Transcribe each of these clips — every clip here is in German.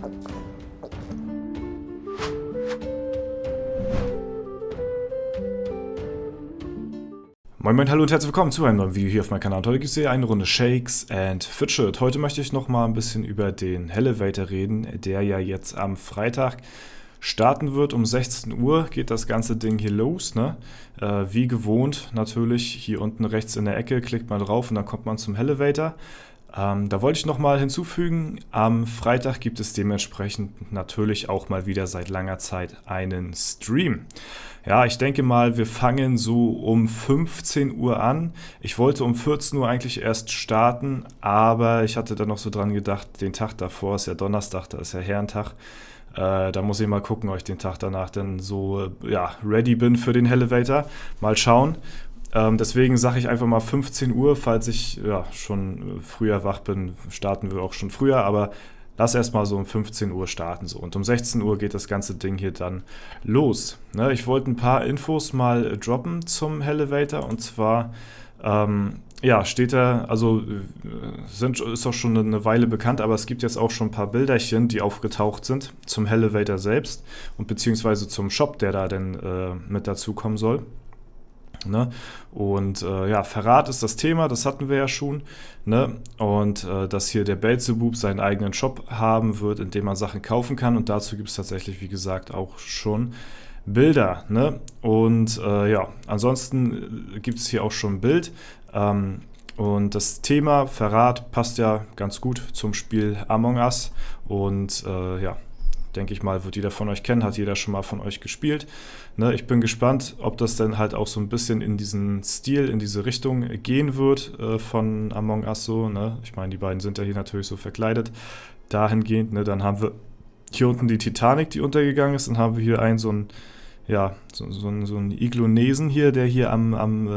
Moin Moin, hallo und herzlich willkommen zu einem neuen Video hier auf meinem Kanal. Heute gibt es hier eine Runde Shakes and Fidget. Heute möchte ich noch mal ein bisschen über den Hellevator reden, der ja jetzt am Freitag starten wird. Um 16 Uhr geht das ganze Ding hier los, ne? Wie gewohnt natürlich, hier unten rechts in der Ecke klickt man drauf und dann kommt man zum Hellevator. Da wollte ich noch mal hinzufügen, am Freitag gibt es dementsprechend natürlich auch mal wieder seit langer Zeit einen Stream. Ja, ich denke mal, wir fangen so um 15 Uhr an. Ich wollte um 14 Uhr eigentlich erst starten, aber ich hatte dann noch so dran gedacht, den Tag davor ist ja Donnerstag, da ist ja Herrentag. Da muss ich mal gucken, ob ich den Tag danach dann so ready bin für den Hellevator. Mal schauen. Deswegen sage ich einfach mal 15 Uhr, falls ich schon früher wach bin, starten wir auch schon früher, aber lass erstmal so um 15 Uhr starten. So. Und um 16 Uhr geht das ganze Ding hier dann los. Ne, ich wollte ein paar Infos mal droppen zum Hellevator und zwar steht er, also ist auch schon eine Weile bekannt, aber es gibt jetzt auch schon ein paar Bilderchen, die aufgetaucht sind zum Hellevator selbst und beziehungsweise zum Shop, der da denn mit dazu kommen soll. Ne? Und Verrat ist das Thema, das hatten wir ja schon. Ne? Und dass hier der Belzebub seinen eigenen Shop haben wird, in dem man Sachen kaufen kann. Und dazu gibt es tatsächlich, wie gesagt, auch schon Bilder. Ne? Und ansonsten gibt es hier auch schon ein Bild. Und das Thema Verrat passt ja ganz gut zum Spiel Among Us. Und denke ich mal, wird jeder von euch kennen, hat jeder schon mal von euch gespielt. Ne, ich bin gespannt, ob das dann halt auch so ein bisschen in diesen Stil, in diese Richtung gehen wird von Among Us so. Ne? Ich meine, die beiden sind ja hier natürlich so verkleidet. Dahingehend, ne, dann haben wir hier unten die Titanic, die untergegangen ist. Dann haben wir hier so einen Iglonesen hier, der hier am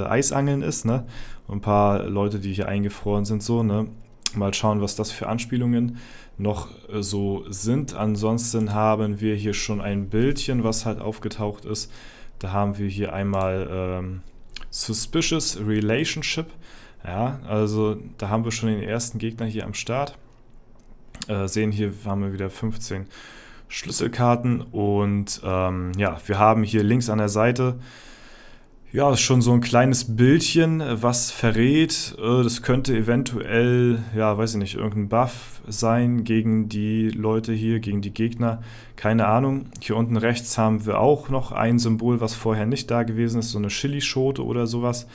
Eisangeln ist. Ne? Und ein paar Leute, die hier eingefroren sind. So, ne? Mal schauen, was das für Anspielungen noch so sind. Ansonsten haben wir hier schon ein Bildchen, was halt aufgetaucht ist. Da haben wir hier einmal Suspicious Relationship. Ja, also da haben wir schon den ersten Gegner hier am Start. Sehen hier, haben wir wieder 15 Schlüsselkarten und wir haben hier links an der Seite ist schon so ein kleines Bildchen, was verrät, das könnte eventuell, weiß ich nicht, irgendein Buff sein gegen die Leute hier, gegen die Gegner, keine Ahnung. Hier unten rechts haben wir auch noch ein Symbol, was vorher nicht da gewesen ist, so eine Chili-Schote oder sowas.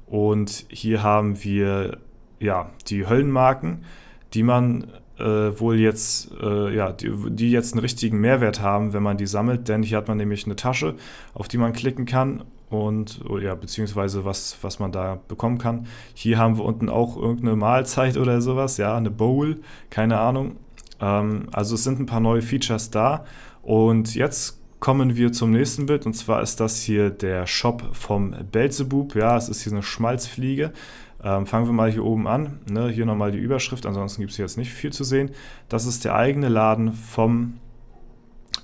Und hier haben wir, die Höllenmarken, die man wohl jetzt, die jetzt einen richtigen Mehrwert haben, wenn man die sammelt, denn hier hat man nämlich eine Tasche, auf die man klicken kann. Und beziehungsweise was man da bekommen kann. Hier haben wir unten auch irgendeine Mahlzeit oder sowas, eine Bowl, keine Ahnung. Also es sind ein paar neue Features da. Und jetzt kommen wir zum nächsten Bild und zwar ist das hier der Shop vom Belzebub. Ja, es ist hier eine Schmalzfliege. Fangen wir mal hier oben an. Ne? Hier nochmal die Überschrift, ansonsten gibt es hier jetzt nicht viel zu sehen. Das ist der eigene Laden vom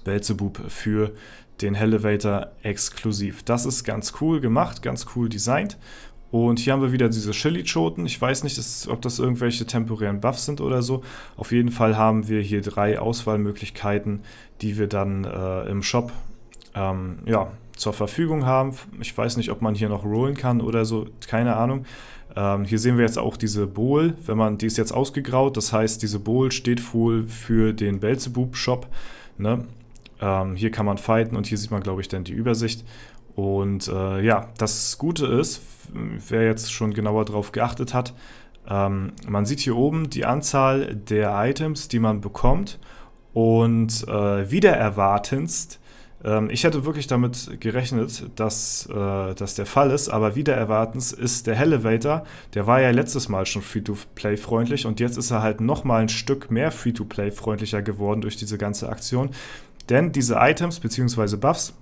Belzebub für den Hellevator exklusiv. Das ist ganz cool gemacht, ganz cool designt. Und hier haben wir wieder diese Chili-Schoten. Ich weiß nicht, ob das irgendwelche temporären Buffs sind oder so. Auf jeden Fall haben wir hier 3 Auswahlmöglichkeiten, die wir dann im Shop zur Verfügung haben. Ich weiß nicht, ob man hier noch rollen kann oder so, keine Ahnung. Hier sehen wir jetzt auch diese Bowl, die ist jetzt ausgegraut. Das heißt, diese Bowl steht wohl für den Belzebub-Shop, ne? Hier kann man fighten und hier sieht man, glaube ich, dann die Übersicht. Und das Gute ist, wer jetzt schon genauer drauf geachtet hat, man sieht hier oben die Anzahl der Items, die man bekommt und wider erwartenst, ich hätte wirklich damit gerechnet, dass das der Fall ist, aber wider erwartens ist der Hellevator, der war ja letztes Mal schon Free-to-Play-freundlich und jetzt ist er halt nochmal ein Stück mehr Free-to-Play-freundlicher geworden durch diese ganze Aktion. Denn diese Items bzw. Buffs,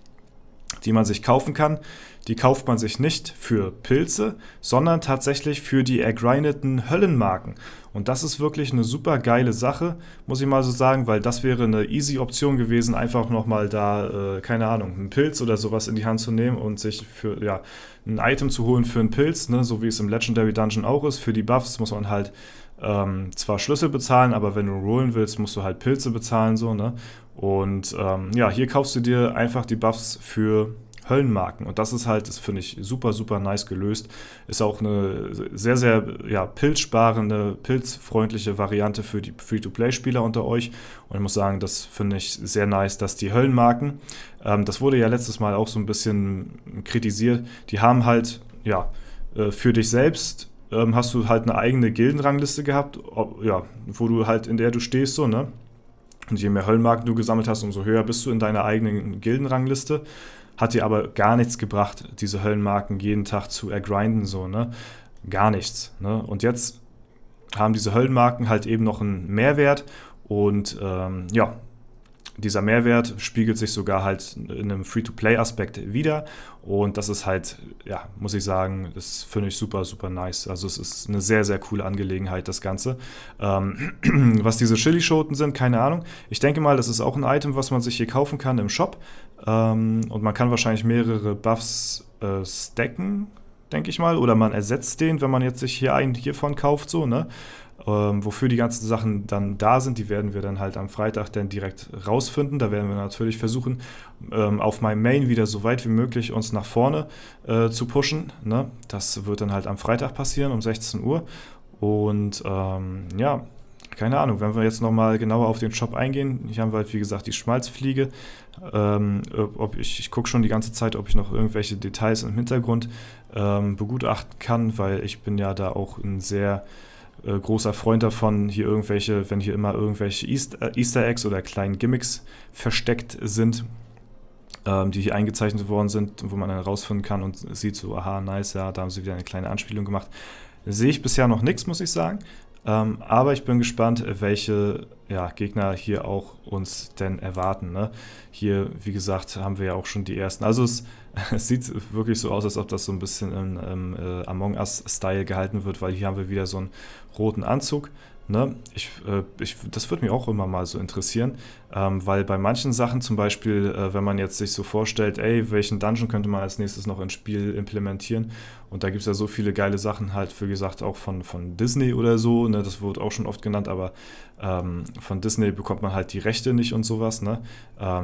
die man sich kaufen kann, die kauft man sich nicht für Pilze, sondern tatsächlich für die ergrindeten Höllenmarken. Und das ist wirklich eine super geile Sache, muss ich mal so sagen, weil das wäre eine easy Option gewesen, einfach nochmal da, keine Ahnung, einen Pilz oder sowas in die Hand zu nehmen und sich für, ein Item zu holen für einen Pilz, ne, so wie es im Legendary Dungeon auch ist. Für die Buffs muss man halt zwar Schlüssel bezahlen, aber wenn du rollen willst, musst du halt Pilze bezahlen, so, ne? Und ja, hier kaufst du dir einfach die Buffs für Höllenmarken. Und das ist halt, das finde ich super, super nice gelöst. Ist auch eine sehr, sehr ja, pilzsparende, pilzfreundliche Variante für die Free-to-Play-Spieler unter euch. Und ich muss sagen, das finde ich sehr nice, dass die Höllenmarken, das wurde ja letztes Mal auch so ein bisschen kritisiert, die haben halt, ja, für dich selbst hast du halt eine eigene Gildenrangliste gehabt, ja, wo du halt, in der du stehst, so, ne? Und je mehr Höllenmarken du gesammelt hast, umso höher bist du in deiner eigenen Gildenrangliste. Hat dir aber gar nichts gebracht, diese Höllenmarken jeden Tag zu ergrinden, so, ne? Gar nichts, ne? Und jetzt haben diese Höllenmarken halt eben noch einen Mehrwert und ja, dieser Mehrwert spiegelt sich sogar halt in einem Free-to-Play-Aspekt wieder und das ist halt, ja, muss ich sagen, das finde ich super, super nice. Also es ist eine sehr, sehr coole Angelegenheit, das Ganze. Was diese Chilischoten sind, keine Ahnung. Ich denke mal, das ist auch ein Item, was man sich hier kaufen kann im Shop und man kann wahrscheinlich mehrere Buffs stacken, denke ich mal, oder man ersetzt den, wenn man jetzt sich hier einen hiervon kauft, so, ne? Wofür die ganzen Sachen dann da sind, die werden wir dann halt am Freitag dann direkt rausfinden. Da werden wir natürlich versuchen, auf meinem Main wieder so weit wie möglich uns nach vorne zu pushen. Ne? Das wird dann halt am Freitag passieren um 16 Uhr. Und ja, keine Ahnung, wenn wir jetzt nochmal genauer auf den Shop eingehen, hier haben wir halt wie gesagt die Schmalzfliege. Ich gucke schon die ganze Zeit, ob ich noch irgendwelche Details im Hintergrund begutachten kann, weil ich bin ja da auch ein sehr großer Freund davon, hier irgendwelche, wenn hier immer irgendwelche Easter Eggs oder kleinen Gimmicks versteckt sind, die hier eingezeichnet worden sind, wo man dann rausfinden kann und sieht so, aha, nice, ja, da haben sie wieder eine kleine Anspielung gemacht. Sehe ich bisher noch nichts, muss ich sagen. Aber ich bin gespannt, welche ja, Gegner hier auch uns denn erwarten. Ne? Hier, wie gesagt, haben wir ja auch schon die ersten. Also es sieht wirklich so aus, als ob das so ein bisschen im Among Us-Style gehalten wird, weil hier haben wir wieder so einen roten Anzug. Ne? Das würde mich auch immer mal so interessieren, weil bei manchen Sachen zum Beispiel, wenn man jetzt sich so vorstellt, ey, welchen Dungeon könnte man als nächstes noch ins Spiel implementieren und da gibt es ja so viele geile Sachen halt, wie gesagt, auch von Disney oder so, ne? Das wurde auch schon oft genannt, aber von Disney bekommt man halt die Rechte nicht und sowas, ne?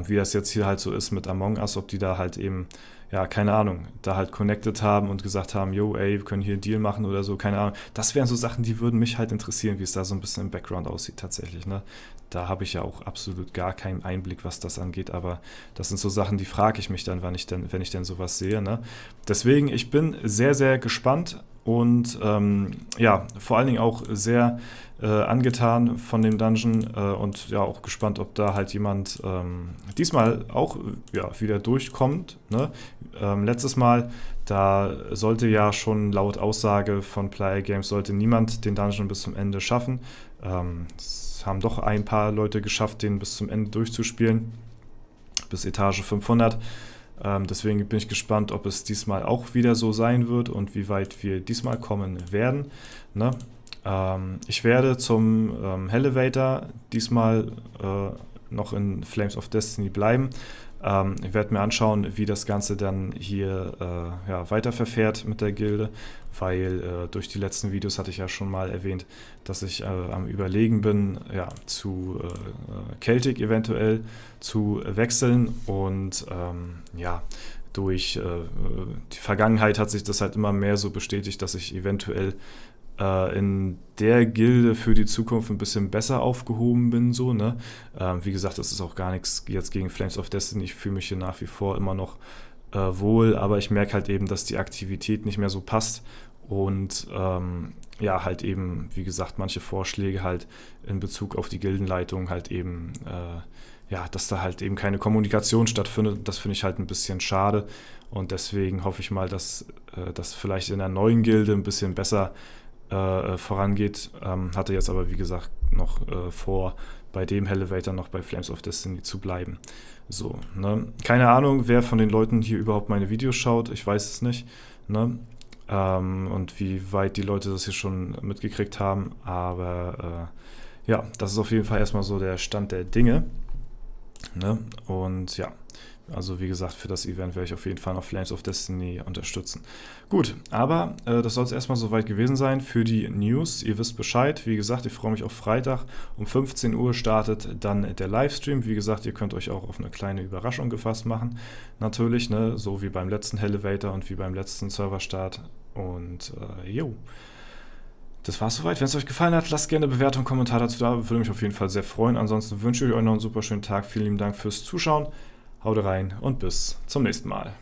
Wie das jetzt hier halt so ist mit Among Us, ob die da halt eben ja, keine Ahnung, da halt connected haben und gesagt haben, yo, ey, wir können hier einen Deal machen oder so, keine Ahnung. Das wären so Sachen, die würden mich halt interessieren, wie es da so ein bisschen im Background aussieht tatsächlich, ne? Da habe ich ja auch absolut gar keinen Einblick, was das angeht, aber das sind so Sachen, die frage ich mich dann, wenn ich denn sowas sehe, ne? Deswegen, ich bin sehr, sehr gespannt und ja, vor allen Dingen auch sehr angetan von dem Dungeon und ja auch gespannt, ob da halt jemand diesmal auch ja, wieder durchkommt. Ne? Letztes Mal, da sollte ja schon laut Aussage von Player Games sollte niemand den Dungeon bis zum Ende schaffen. Es haben doch ein paar Leute geschafft, den bis zum Ende durchzuspielen, bis Etage 500. Deswegen bin ich gespannt, ob es diesmal auch wieder so sein wird und wie weit wir diesmal kommen werden. Ne? Ich werde zum Elevator diesmal noch in Flames of Destiny bleiben. Ich werde mir anschauen, wie das Ganze dann hier ja, weiterverfährt mit der Gilde, weil durch die letzten Videos hatte ich ja schon mal erwähnt, dass ich am Überlegen bin, ja, zu Celtic eventuell zu wechseln und ja, durch die Vergangenheit hat sich das halt immer mehr so bestätigt, dass ich eventuell in der Gilde für die Zukunft ein bisschen besser aufgehoben bin, so, ne? Wie gesagt, das ist auch gar nichts jetzt gegen Flames of Destiny. Ich fühle mich hier nach wie vor immer noch wohl, aber ich merke halt eben, dass die Aktivität nicht mehr so passt und ja, halt eben, wie gesagt, manche Vorschläge halt in Bezug auf die Gildenleitung halt eben, ja, dass da halt eben keine Kommunikation stattfindet. Das finde ich halt ein bisschen schade und deswegen hoffe ich mal, dass das vielleicht in der neuen Gilde ein bisschen besser vorangeht. Hatte jetzt aber, wie gesagt, noch vor, bei dem Elevator noch bei Flames of Destiny zu bleiben. So, ne? Keine Ahnung, wer von den Leuten hier überhaupt meine Videos schaut. Ich weiß es nicht. Ne? Und wie weit die Leute das hier schon mitgekriegt haben. Aber ja, das ist auf jeden Fall erstmal so der Stand der Dinge. Ne? Und ja, also wie gesagt, für das Event werde ich auf jeden Fall noch Flames of Destiny unterstützen. Gut, aber das soll es erstmal soweit gewesen sein für die News. Ihr wisst Bescheid. Wie gesagt, ich freue mich auf Freitag. Um 15 Uhr startet dann der Livestream. Wie gesagt, ihr könnt euch auch auf eine kleine Überraschung gefasst machen. Natürlich, ne? So wie beim letzten Elevator und wie beim letzten Serverstart. Und jo. Das war's soweit. Wenn es euch gefallen hat, lasst gerne eine Bewertung, Kommentar dazu da. Würde mich auf jeden Fall sehr freuen. Ansonsten wünsche ich euch noch einen super schönen Tag. Vielen lieben Dank fürs Zuschauen. Haut rein und bis zum nächsten Mal.